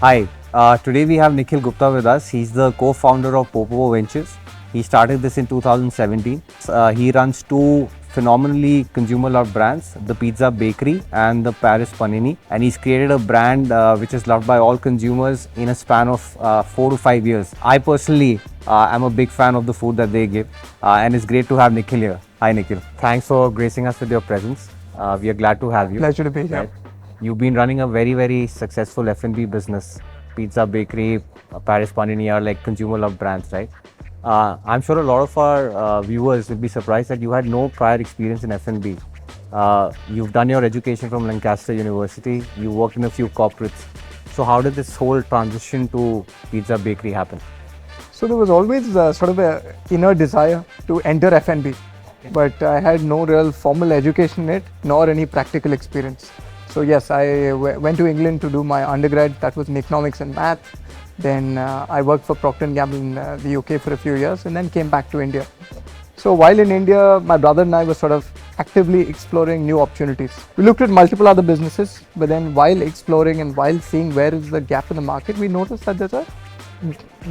Hi, today we have Nikhil Gupta with us. He's the co-founder of Popo Ventures. He started this in 2017. He runs two phenomenally consumer-loved brands, the Pizza Bakery and the Paris Panini. And he's created a brand which is loved by all consumers in a span of 4 to 5 years. I personally am a big fan of the food that they give. And it's great to have Nikhil here. Hi, Nikhil. Thanks for gracing us with your presence. We are glad to have you. Pleasure to be here. Right? You've been running a very successful F&B business. Pizza Bakery, Paris Panini are like consumer-loved brands, right? I'm sure a lot of our viewers will be surprised that you had no prior experience in F&B. You've done your education from Lancaster University. You worked in a few corporates. So how did this whole transition to Pizza Bakery happen? So there was always sort of an inner desire to enter F&B, but I had no real formal education in it, nor any practical experience. So yes, I went to England to do my undergrad. That was in economics and math. Then I worked for Procter & Gamble in the UK for a few years, and then came back to India. So while in India, my brother and I were sort of actively exploring new opportunities. We looked at multiple other businesses, but then while exploring and while seeing where is the gap in the market, we noticed that there's a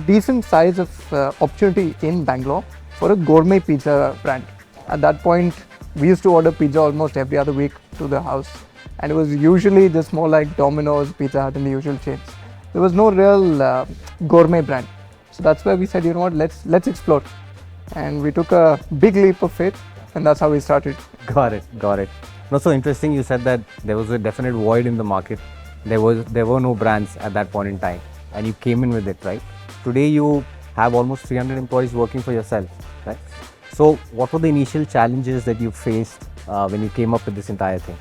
decent size of opportunity in Bangalore for a gourmet pizza brand. At that point, we used to order pizza almost every other week to the house. And it was usually just more like Domino's, Pizza Hut, and the usual chains. There was no real gourmet brand. So that's where we said, you know what, let's explore. And we took a big leap of faith, and that's how we started. Got it. No, so interesting. You said that there was a definite void in the market. There were no brands at that point in time, and you came in with it, right? Today you have almost 300 employees working for yourself, right? So what were the initial challenges that you faced when you came up with this entire thing?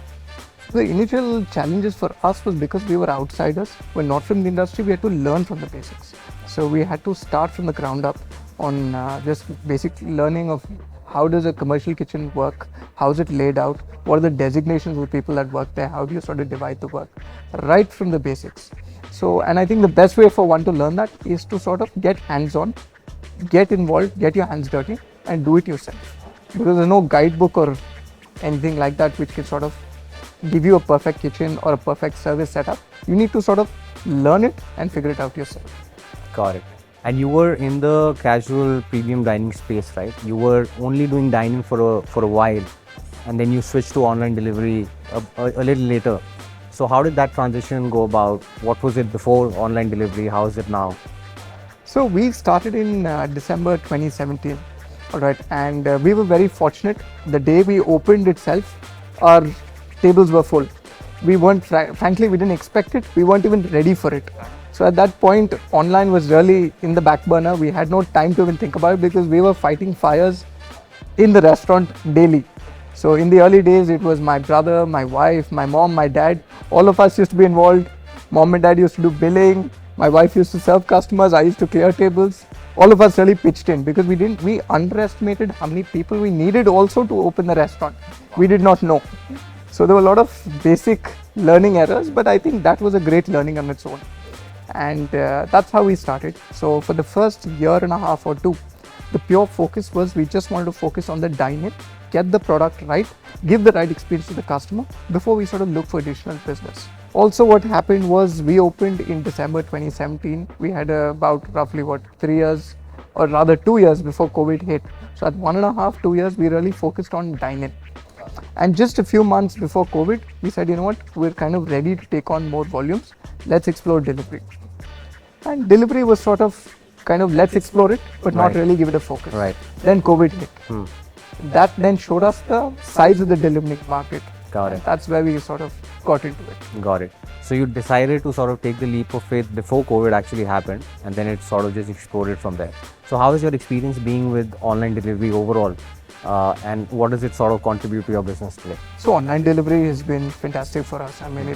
The initial challenges for us was because we were outsiders, we're not from the industry, we had to learn from the basics. So we had to start from the ground up on just basic learning of how does a commercial kitchen work, how is it laid out, what are the designations of the people that work there, how do you sort of divide the work, right from the basics. So, and I think the best way for one to learn that is to sort of get hands-on, get involved, get your hands dirty and do it yourself. Because there's no guidebook or anything like that which can sort of give you a perfect kitchen or a perfect service setup. You need to sort of learn it and figure it out yourself. Got it. And you were in the casual premium dining space, right? You were only doing dine-in for a while, and then you switched to online delivery a little later. So how did that transition go about? What was it before online delivery? How is it now? So we started in December 2017, all right, and we were very fortunate. The day we opened itself, our tables were full. We weren't, frankly, we didn't expect it. We weren't even ready for it. So at that point, online was really in the back burner. We had no time to even think about it because we were fighting fires in the restaurant daily. So in the early days, it was my brother, my wife, my mom, my dad. All of us used to be involved. Mom and dad used to do billing. My wife used to serve customers. I used to clear tables. All of us really pitched in because we underestimated how many people we needed also to open the restaurant. We did not know. So there were a lot of basic learning errors, but I think that was a great learning on its own. And that's how we started. So for the first year and a half or two, the pure focus was we just wanted to focus on the dine-in, get the product right, give the right experience to the customer before we sort of look for additional business. Also what happened was we opened in December 2017. We had about roughly 3 years or rather 2 years before COVID hit. So at 1.5, 2 years, we really focused on dine-in. And just a few months before COVID, we said, you know what, we're kind of ready to take on more volumes. Let's explore delivery. And delivery was sort of kind of let's explore it, but not really give it a focus. Right. Then COVID hit. That then showed us the size of the delivery market. Got it. That's where we sort of got into it. Got it. So you decided to sort of take the leap of faith before COVID actually happened, and then it sort of just exploded from there. So how is your experience being with online delivery overall? And what does it sort of contribute to your business today? So online delivery has been fantastic for us. I mean,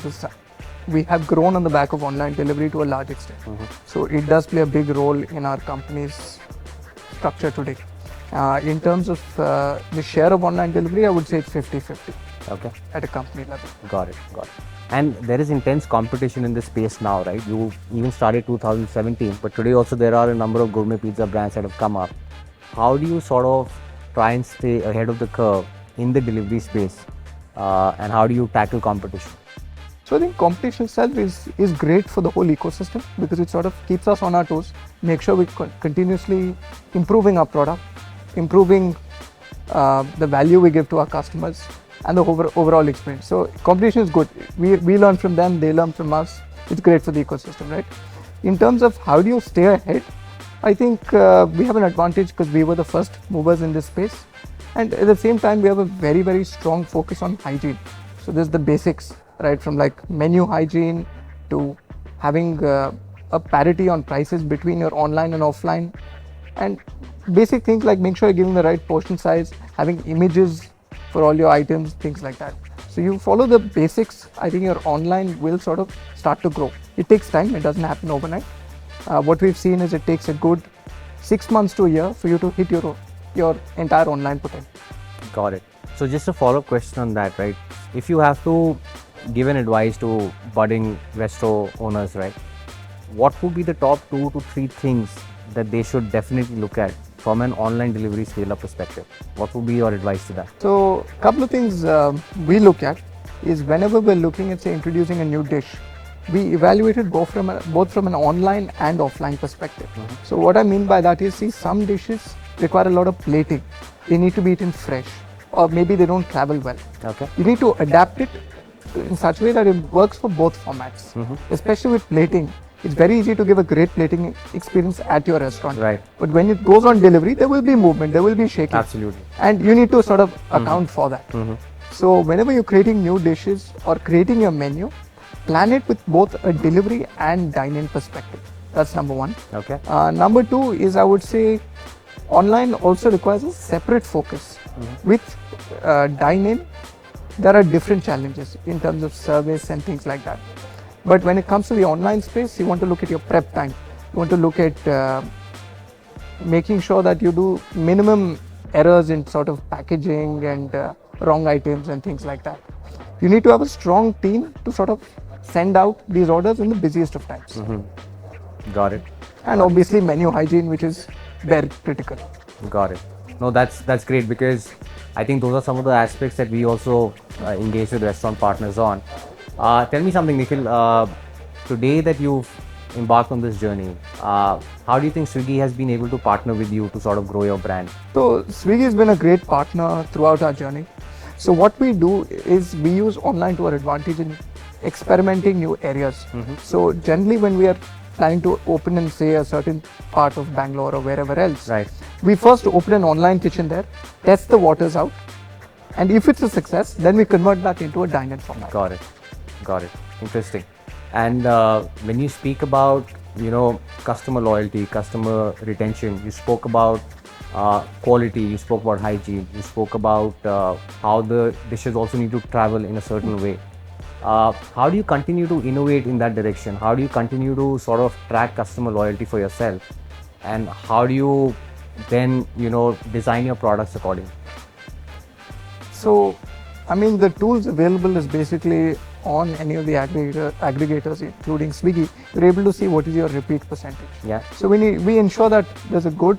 we have grown on the back of online delivery to a large extent. So it does play a big role in our company's structure today. In terms of the share of online delivery, I would say it's 50-50. Okay. At a company level. Got it. And there is intense competition in this space now, right? You even started 2017, but today also there are a number of gourmet pizza brands that have come up. How do you sort of try and stay ahead of the curve in the delivery space, and how do you tackle competition? So I think competition itself is great for the whole ecosystem because it sort of keeps us on our toes, make sure we continuously improving our product, improving the value we give to our customers and the overall experience. So competition is good. We learn from them, they learn from us. It's great for the ecosystem, right? In terms of how do you stay ahead, I think we have an advantage because we were the first movers in this space. And at the same time, we have a very, very strong focus on hygiene. So there's the basics, right? From like menu hygiene to having a parity on prices between your online and offline. And basic things like make sure you're giving the right portion size, having images for all your items, things like that. So you follow the basics, I think your online will sort of start to grow. It takes time, it doesn't happen overnight. What we've seen is it takes a good 6 months to a year for you to hit your entire online potential. Got it. So just a follow-up question on that, right? If you have to give an advice to budding restaurant owners, right? What would be the top 2 to 3 things that they should definitely look at from an online delivery scale-up perspective? What would be your advice to that? So a couple of things we look at is whenever we're looking at say introducing a new dish, we evaluate it both from an online and offline perspective. So what I mean by that is, see, some dishes require a lot of plating. They need to be eaten fresh, or maybe they don't travel well. Okay. You need to adapt it in such a way that it works for both formats. Especially with plating, it's very easy to give a great plating experience at your restaurant. Right. But when it goes on delivery, there will be movement, there will be shaking. Absolutely. And you need to sort of account for that. So whenever you're creating new dishes or creating your menu, plan it with both a delivery and dine-in perspective. That's number one. Okay. Number two is, I would say, online also requires a separate focus. With dine-in, there are different challenges in terms of service and things like that. But when it comes to the online space, you want to look at your prep time. You want to look at making sure that you do minimum errors in sort of packaging and wrong items and things like that. You need to have a strong team to sort of send out these orders in the busiest of times. Got it. And obviously menu hygiene, which is very critical. Got it. No, that's great, because I think those are some of the aspects that we also engage with restaurant partners on. Tell me something, Nikhil. Today that you've embarked on this journey, how do you think Swiggy has been able to partner with you to sort of grow your brand? So Swiggy has been a great partner throughout our journey. So what we do is we use online to our advantage in experimenting new areas. So generally when we are planning to open in say a certain part of Bangalore or wherever else, Right. we first open an online kitchen there, test the waters out, and if it's a success, then we convert that into a dine-in format. Got it. Got it. Interesting. And when you speak about, customer loyalty, customer retention, you spoke about quality, you spoke about hygiene, you spoke about how the dishes also need to travel in a certain way. How do you continue to innovate in that direction? How do you continue to sort of track customer loyalty for yourself? And how do you then, design your products accordingly? So, I mean, the tools available is basically on any of the aggregators, including Swiggy. You're able to see what is your repeat percentage. Yeah. So we ensure that there's a good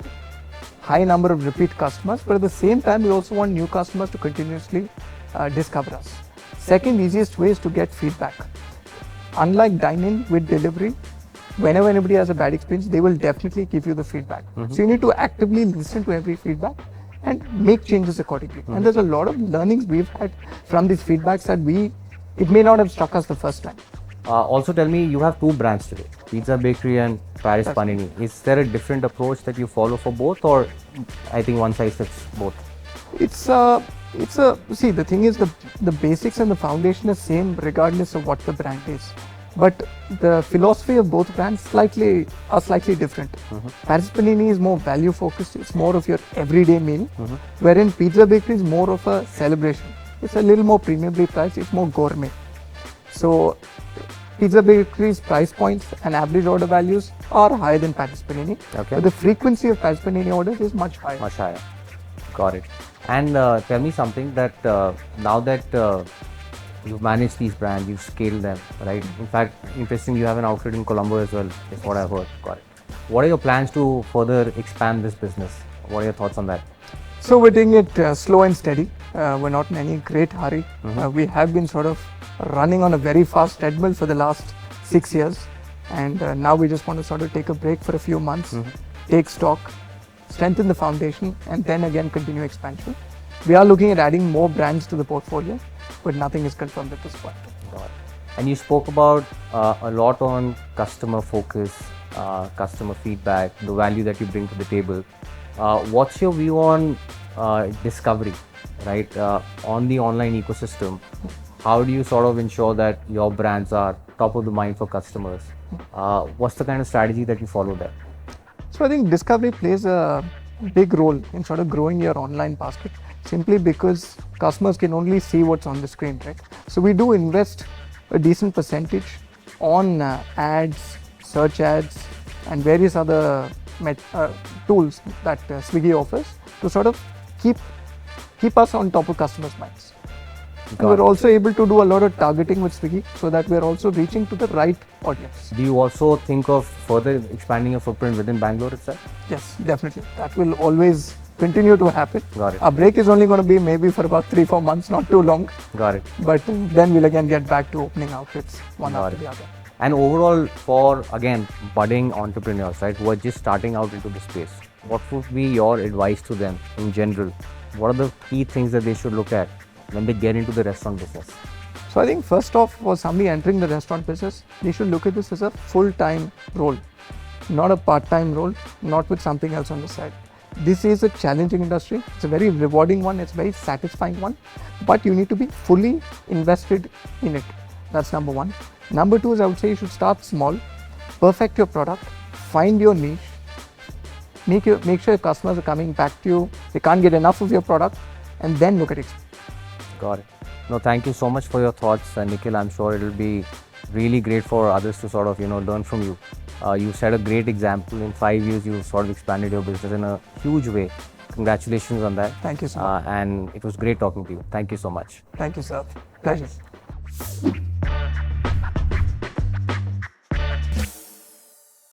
high number of repeat customers, but at the same time, we also want new customers to continuously discover us. Second easiest way is to get feedback. Unlike dine-in with delivery, whenever anybody has a bad experience, they will definitely give you the feedback. So you need to actively listen to every feedback and make changes accordingly. And there's a lot of learnings we've had from these feedbacks that it may not have struck us the first time. Also tell me, you have 2 brands today, Pizza Bakery and Paris Panini. Is there a different approach that you follow for both, or I think one size fits both? See, the thing is the basics and the foundation is same regardless of what the brand is. But the philosophy of both brands are slightly different. Paris Panini is more value focused, it's more of your everyday meal, wherein Pizza Bakery is more of a celebration. It's a little more premiumly priced, it's more gourmet. So Pizza Bakery's price points and average order values are higher than Paris Panini. Okay. But the frequency of Paris Panini orders is much higher. Much higher. Got it. And tell me something that now that you've managed these brands, you've scaled them, right? In fact, interesting, you have an outlet in Colombo as well, is what I've heard. Got it. What are your plans to further expand this business? What are your thoughts on that? So we're doing it slow and steady. We're not in any great hurry. We have been sort of running on a very fast treadmill for the last 6 years, and now we just want to sort of take a break for a few months, take stock, strengthen the foundation, and then again continue expansion. We are looking at adding more brands to the portfolio, but nothing is confirmed at this point. And you spoke about a lot on customer focus, customer feedback, the value that you bring to the table. What's your view on discovery, right? On the online ecosystem, how do you sort of ensure that your brands are top of the mind for customers? What's the kind of strategy that you follow there? So I think discovery plays a big role in sort of growing your online basket, simply because customers can only see what's on the screen, right? So we do invest a decent percentage on ads, search ads, and various other tools that Swiggy offers to sort of keep us on top of customers' minds. And we're also able to do a lot of targeting with Swiggy, so that we're also reaching to the right audience. Do you also think of further expanding your footprint within Bangalore itself? Yes, definitely. That will always continue to happen. Got it. Our break is only going to be maybe for about 3-4 months, not too long. Got it. But then we'll again get back to opening outlets one after the other. And overall, for again budding entrepreneurs, right, who are just starting out into the space, what would be your advice to them in general? What are the key things that they should look at when they get into the restaurant business? So I think first off, for somebody entering the restaurant business, they should look at this as a full-time role, not a part-time role, not with something else on the side. This is a challenging industry. It's a very rewarding one. It's a very satisfying one, but you need to be fully invested in it. That's number one. Number two is, I would say you should start small, perfect your product, find your niche, make sure your customers are coming back to you, they can't get enough of your product, and then look at it. Got it. No, thank you so much for your thoughts, Nikhil. I'm sure it'll be really great for others to sort of, learn from you. You set a great example. In 5 years, you sort of expanded your business in a huge way. Congratulations on that. Thank you so much. And it was great talking to you. Thank you so much. Thank you, sir. Pleasure.